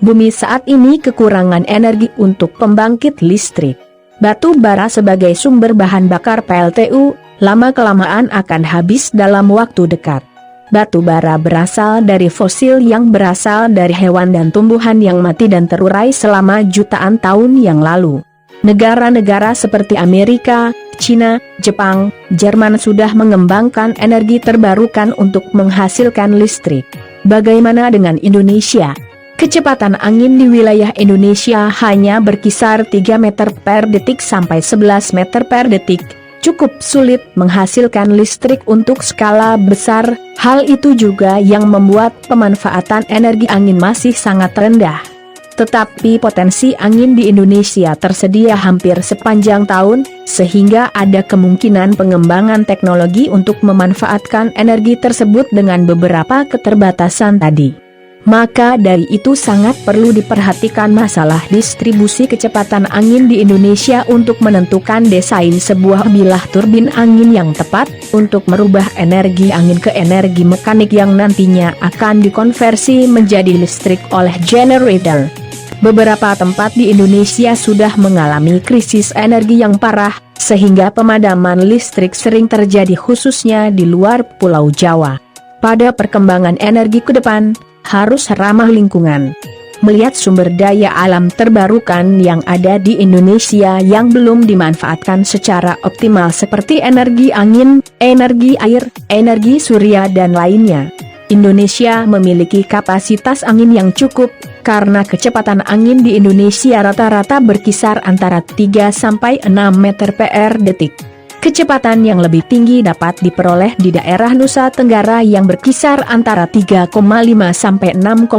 Bumi saat ini kekurangan energi untuk pembangkit listrik. Batu bara sebagai sumber bahan bakar PLTU, lama-kelamaan akan habis dalam waktu dekat. Batu bara berasal dari fosil yang berasal dari hewan dan tumbuhan yang mati dan terurai selama jutaan tahun yang lalu. Negara-negara seperti Amerika, China, Jepang, Jerman sudah mengembangkan energi terbarukan untuk menghasilkan listrik. Bagaimana dengan Indonesia? Kecepatan angin di wilayah Indonesia hanya berkisar 3 meter per detik sampai 11 meter per detik. Cukup sulit menghasilkan listrik untuk skala besar, hal itu juga yang membuat pemanfaatan energi angin masih sangat rendah. Tetapi potensi angin di Indonesia tersedia hampir sepanjang tahun, sehingga ada kemungkinan pengembangan teknologi untuk memanfaatkan energi tersebut dengan beberapa keterbatasan tadi. Maka dari itu sangat perlu diperhatikan masalah distribusi kecepatan angin di Indonesia untuk menentukan desain sebuah bilah turbin angin yang tepat untuk merubah energi angin ke energi mekanik yang nantinya akan dikonversi menjadi listrik oleh generator. Beberapa tempat di Indonesia sudah mengalami krisis energi yang parah, sehingga pemadaman listrik sering terjadi khususnya di luar Pulau Jawa. Pada perkembangan energi ke depan, harus ramah lingkungan. Melihat sumber daya alam terbarukan yang ada di Indonesia yang belum dimanfaatkan secara optimal seperti energi angin, energi air, energi surya dan lainnya. Indonesia memiliki kapasitas angin yang cukup, karena kecepatan angin di Indonesia rata-rata berkisar antara 3 sampai 6 meter per detik. Kecepatan yang lebih tinggi dapat diperoleh di daerah Nusa Tenggara yang berkisar antara 3,5 sampai 6,5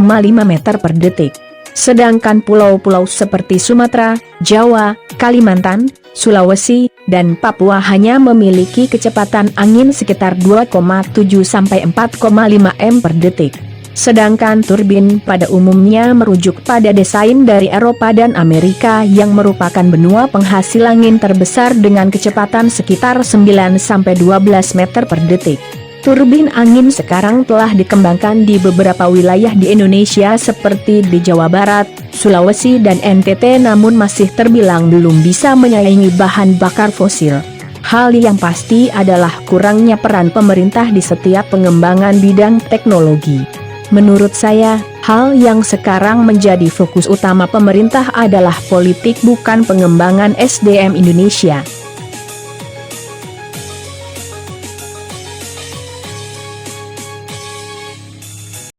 meter per detik. Sedangkan pulau-pulau seperti Sumatera, Jawa, Kalimantan, Sulawesi, dan Papua hanya memiliki kecepatan angin sekitar 2,7 sampai 4,5 m per detik. Sedangkan turbin pada umumnya merujuk pada desain dari Eropa dan Amerika yang merupakan benua penghasil angin terbesar dengan kecepatan sekitar 9 sampai 12 meter per detik. Turbin angin sekarang telah dikembangkan di beberapa wilayah di Indonesia seperti di Jawa Barat, Sulawesi dan NTT, namun masih terbilang belum bisa menyaingi bahan bakar fosil. Hal yang pasti adalah kurangnya peran pemerintah di setiap pengembangan bidang teknologi. Menurut saya, hal yang sekarang menjadi fokus utama pemerintah adalah politik bukan pengembangan SDM Indonesia.